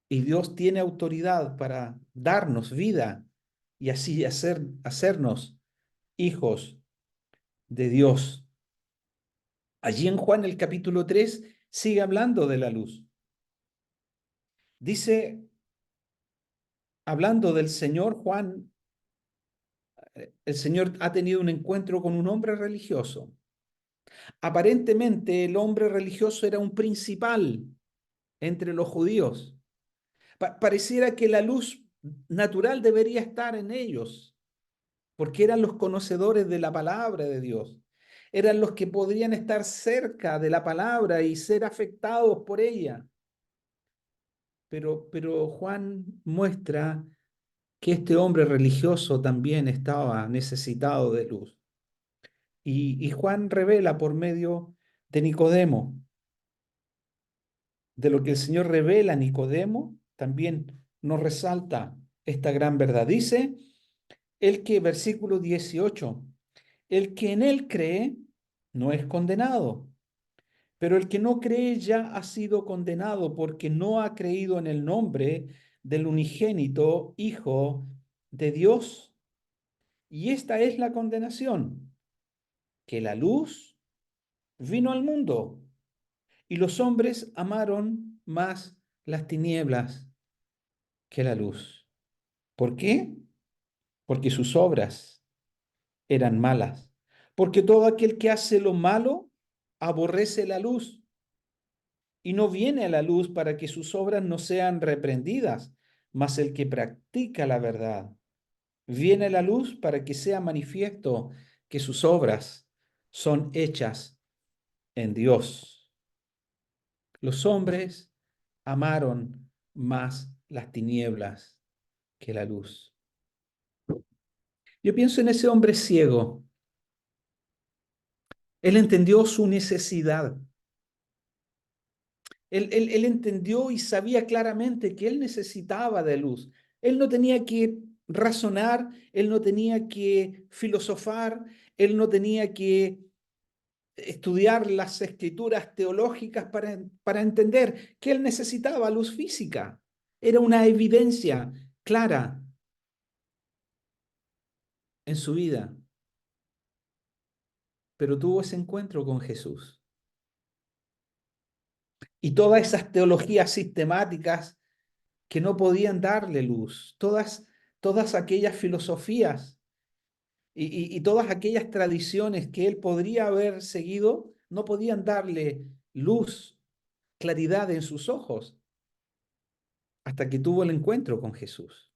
Y Dios tiene autoridad para darnos vida y así hacernos hijos de Dios. Allí en Juan el capítulo 3 sigue hablando de la luz. Dice, hablando del Señor Juan, el Señor ha tenido un encuentro con un hombre religioso. Aparentemente el hombre religioso era un principal entre los judíos. Pareciera que la luz natural debería estar en ellos, porque eran los conocedores de la palabra de Dios. Eran los que podrían estar cerca de la palabra y ser afectados por ella. Pero Juan muestra que este hombre religioso también estaba necesitado de luz. Y Juan revela por medio de Nicodemo, de lo que el Señor revela a Nicodemo, también nos resalta esta gran verdad. Dice el que, versículo 18, el que en él cree no es condenado, pero el que no cree ya ha sido condenado porque no ha creído en el nombre del unigénito Hijo de Dios. Y esta es la condenación, que la luz vino al mundo y los hombres amaron más las tinieblas que la luz. ¿Por qué? Porque sus obras eran malas. Porque todo aquel que hace lo malo aborrece la luz y no viene a la luz para que sus obras no sean reprendidas, mas el que practica la verdad viene a la luz para que sea manifiesto que sus obras son hechas en Dios. Los hombres amaron más las tinieblas que la luz. Yo pienso en ese hombre ciego. Él entendió su necesidad. Él entendió y sabía claramente que él necesitaba de luz. Él no tenía que razonar, él no tenía que filosofar, él no tenía que estudiar las escrituras teológicas para entender que él necesitaba luz física. Era una evidencia clara en su vida, pero tuvo ese encuentro con Jesús. Y todas esas teologías sistemáticas que no podían darle luz, todas aquellas filosofías y todas aquellas tradiciones que él podría haber seguido, no podían darle luz, claridad en sus ojos, hasta que tuvo el encuentro con Jesús.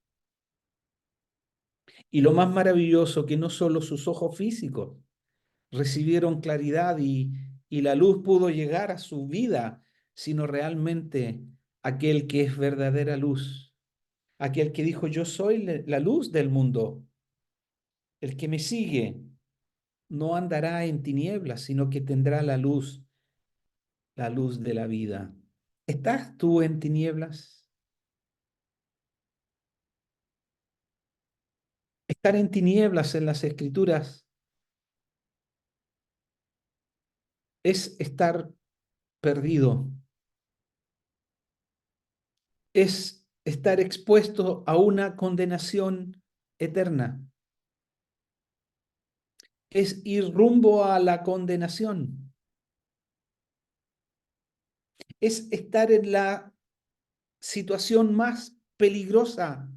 Y lo más maravilloso, que no solo sus ojos físicos recibieron claridad y la luz pudo llegar a su vida, sino realmente aquel que es verdadera luz, aquel que dijo, yo soy la luz del mundo, el que me sigue no andará en tinieblas, sino que tendrá la luz de la vida. ¿Estás tú en tinieblas? Estar en tinieblas en las escrituras es estar perdido, es estar expuesto a una condenación eterna, es ir rumbo a la condenación, es estar en la situación más peligrosa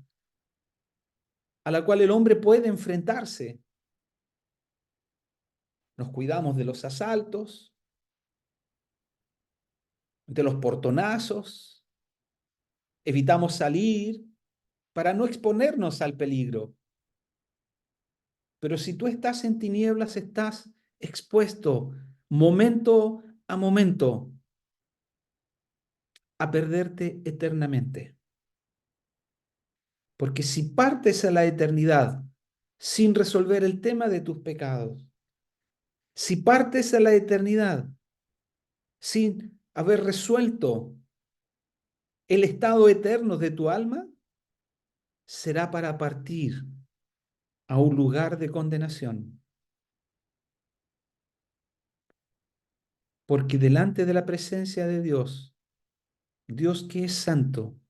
a la cual el hombre puede enfrentarse. Nos cuidamos de los asaltos, de los portonazos, evitamos salir para no exponernos al peligro. Pero si tú estás en tinieblas, estás expuesto momento a momento a perderte eternamente. Porque si partes a la eternidad sin resolver el tema de tus pecados, Si partes a la eternidad sin haber resuelto el estado eterno de tu alma, será para partir a un lugar de condenación. Porque delante de la presencia de Dios, Dios que es santo,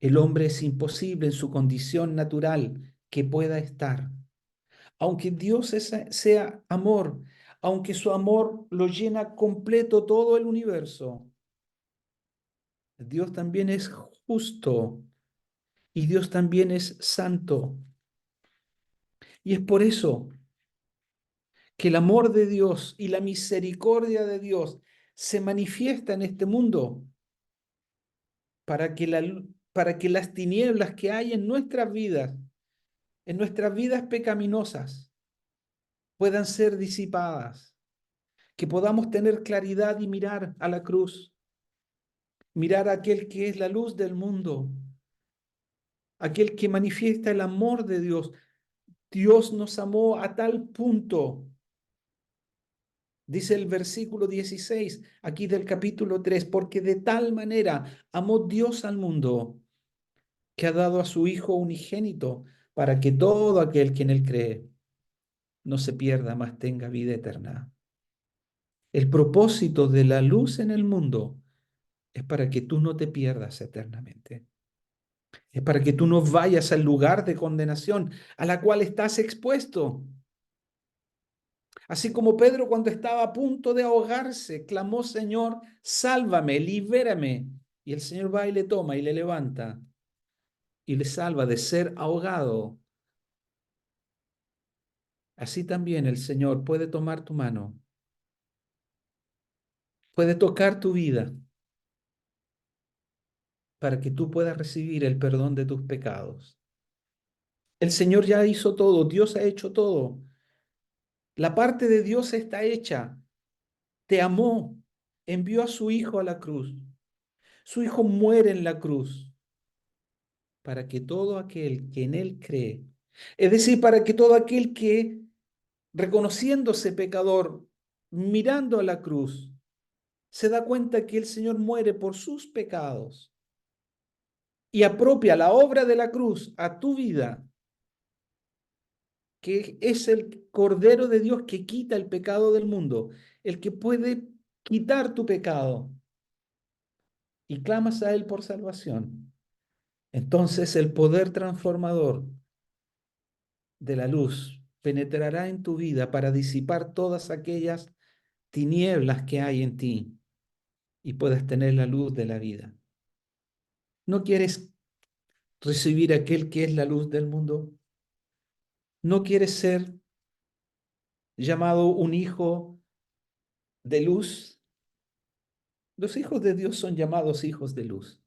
el hombre es imposible en su condición natural que pueda estar. Aunque Dios sea amor, aunque su amor lo llena completo todo el universo, Dios también es justo y Dios también es santo. Y es por eso que el amor de Dios y la misericordia de Dios se manifiesta en este mundo para que las tinieblas que hay en nuestras vidas pecaminosas, puedan ser disipadas, que podamos tener claridad y mirar a la cruz, mirar a aquel que es la luz del mundo, aquel que manifiesta el amor de Dios. Dios nos amó a tal punto, dice el versículo 16 aquí del capítulo 3, porque de tal manera amó Dios al mundo que ha dado a su Hijo unigénito para que todo aquel que en él cree no se pierda, mas tenga vida eterna. El propósito de la luz en el mundo es para que tú no te pierdas eternamente. Es para que tú no vayas al lugar de condenación a la cual estás expuesto. Así como Pedro cuando estaba a punto de ahogarse, clamó, Señor, sálvame, libérame. Y el Señor va y le toma y le levanta y le salva de ser ahogado. Así también el Señor puede tomar tu mano, puede tocar tu vida para que tú puedas recibir el perdón de tus pecados. El Señor ya hizo todo, Dios ha hecho todo. La parte de Dios está hecha. Te amó, envió a su Hijo a la cruz. Su Hijo muere en la cruz para que todo aquel que en Él cree, es decir, para que todo aquel que, reconociéndose pecador, mirando a la cruz, se da cuenta que el Señor muere por sus pecados y apropia la obra de la cruz a tu vida, que es el Cordero de Dios que quita el pecado del mundo, el que puede quitar tu pecado, y clamas a Él por salvación, entonces el poder transformador de la luz penetrará en tu vida para disipar todas aquellas tinieblas que hay en ti y puedas tener la luz de la vida. ¿No quieres recibir aquel que es la luz del mundo? ¿No quieres ser llamado un hijo de luz? Los hijos de Dios son llamados hijos de luz.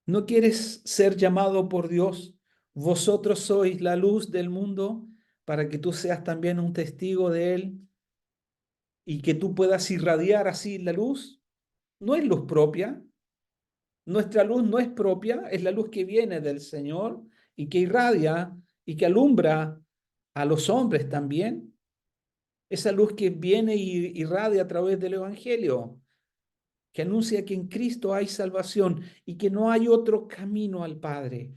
¿No quieres ser llamado por Dios? Vosotros sois la luz del mundo para que tú seas también un testigo de Él y que tú puedas irradiar así la luz. No es luz propia. Nuestra luz no es propia, es la luz que viene del Señor y que irradia y que alumbra a los hombres también. Esa luz que viene y irradia a través del Evangelio, que anuncia que en Cristo hay salvación y que no hay otro camino al Padre,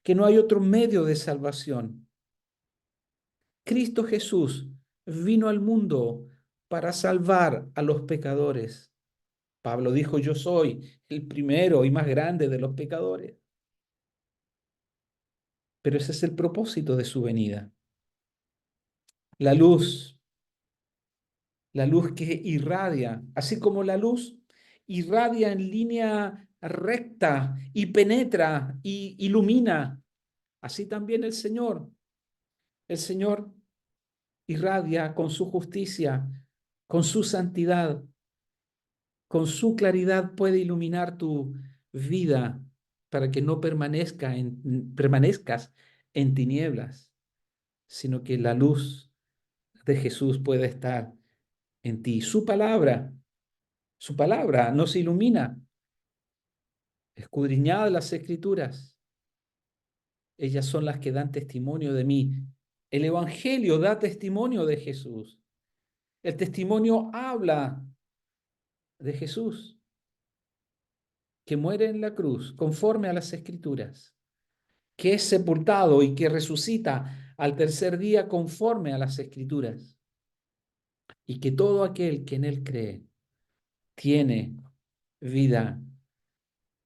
que no hay otro medio de salvación. Cristo Jesús vino al mundo para salvar a los pecadores. Pablo dijo, yo soy el primero y más grande de los pecadores. Pero ese es el propósito de su venida. La luz, la luz que irradia, así como la luz irradia en línea recta y penetra y ilumina, así también el Señor irradia con su justicia, con su santidad, con su claridad puede iluminar tu vida para que no permanezcas en tinieblas, sino que la luz de Jesús pueda estar en ti. Su palabra nos ilumina. Escudriñad las escrituras. Ellas son las que dan testimonio de mí. El Evangelio da testimonio de Jesús. El testimonio habla de Jesús, que muere en la cruz conforme a las Escrituras, que es sepultado y que resucita al tercer día conforme a las Escrituras, y que todo aquel que en él cree tiene vida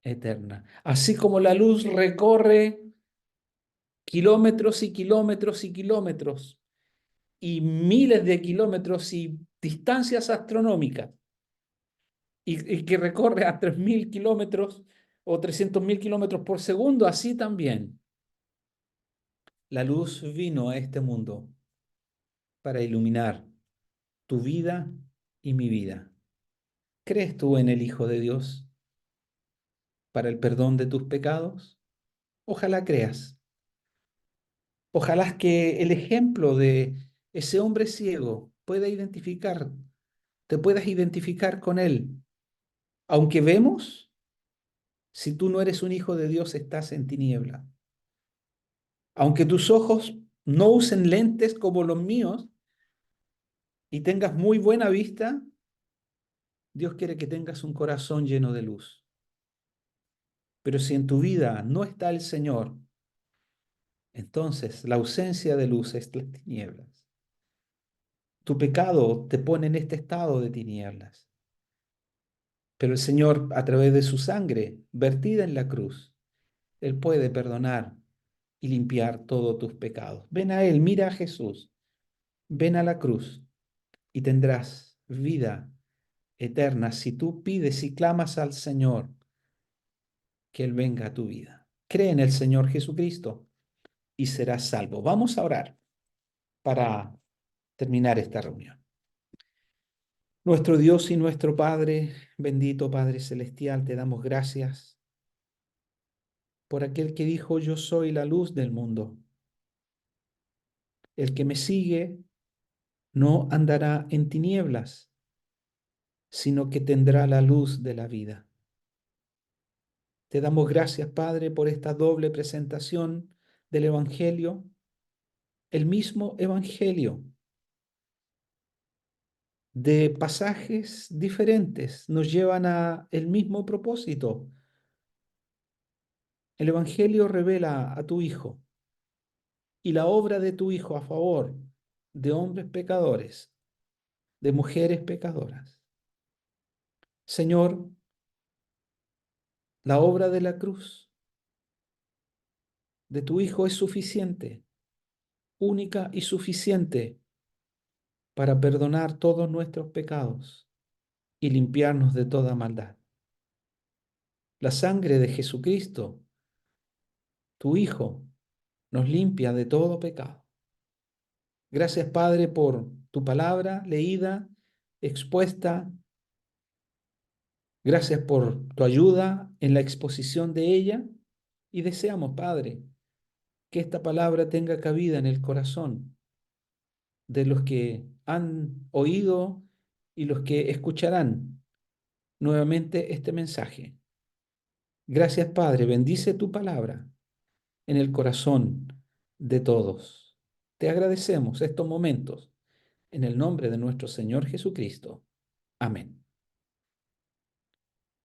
eterna. Así como la luz recorre kilómetros y kilómetros y kilómetros y miles de kilómetros y distancias astronómicas, y que recorre a 3.000 kilómetros o 300.000 kilómetros por segundo, así también la luz vino a este mundo para iluminar tu vida y mi vida. ¿Crees tú en el Hijo de Dios para el perdón de tus pecados? Ojalá creas. Ojalá que el ejemplo de ese hombre ciego te puedas identificar con él. Aunque vemos, si tú no eres un hijo de Dios, estás en tiniebla. Aunque tus ojos no usen lentes como los míos y tengas muy buena vista, Dios quiere que tengas un corazón lleno de luz. Pero si en tu vida no está el Señor, entonces la ausencia de luz es las tinieblas. Tu pecado te pone en este estado de tinieblas. Pero el Señor, a través de su sangre vertida en la cruz, Él puede perdonar y limpiar todos tus pecados. Ven a Él, mira a Jesús, ven a la cruz y tendrás vida eterna si tú pides y clamas al Señor que Él venga a tu vida. Cree en el Señor Jesucristo y serás salvo. Vamos a orar para terminar esta reunión. Nuestro Dios y nuestro Padre, bendito Padre Celestial, te damos gracias por aquel que dijo, yo soy la luz del mundo. El que me sigue no andará en tinieblas, sino que tendrá la luz de la vida. Te damos gracias, Padre, por esta doble presentación del Evangelio. El mismo Evangelio, de pasajes diferentes, nos llevan a el mismo propósito. El Evangelio revela a tu Hijo y la obra de tu Hijo a favor de hombres pecadores, de mujeres pecadoras. Señor, la obra de la cruz de tu Hijo es suficiente, única y suficiente para perdonar todos nuestros pecados y limpiarnos de toda maldad. La sangre de Jesucristo, tu Hijo, nos limpia de todo pecado. Gracias, Padre, por tu palabra leída, expuesta. Gracias por tu ayuda en la exposición de ella y deseamos, Padre, que esta palabra tenga cabida en el corazón de los que han oído y los que escucharán nuevamente este mensaje. Gracias, Padre, bendice tu palabra en el corazón de todos. Te agradecemos estos momentos en el nombre de nuestro Señor Jesucristo. Amén.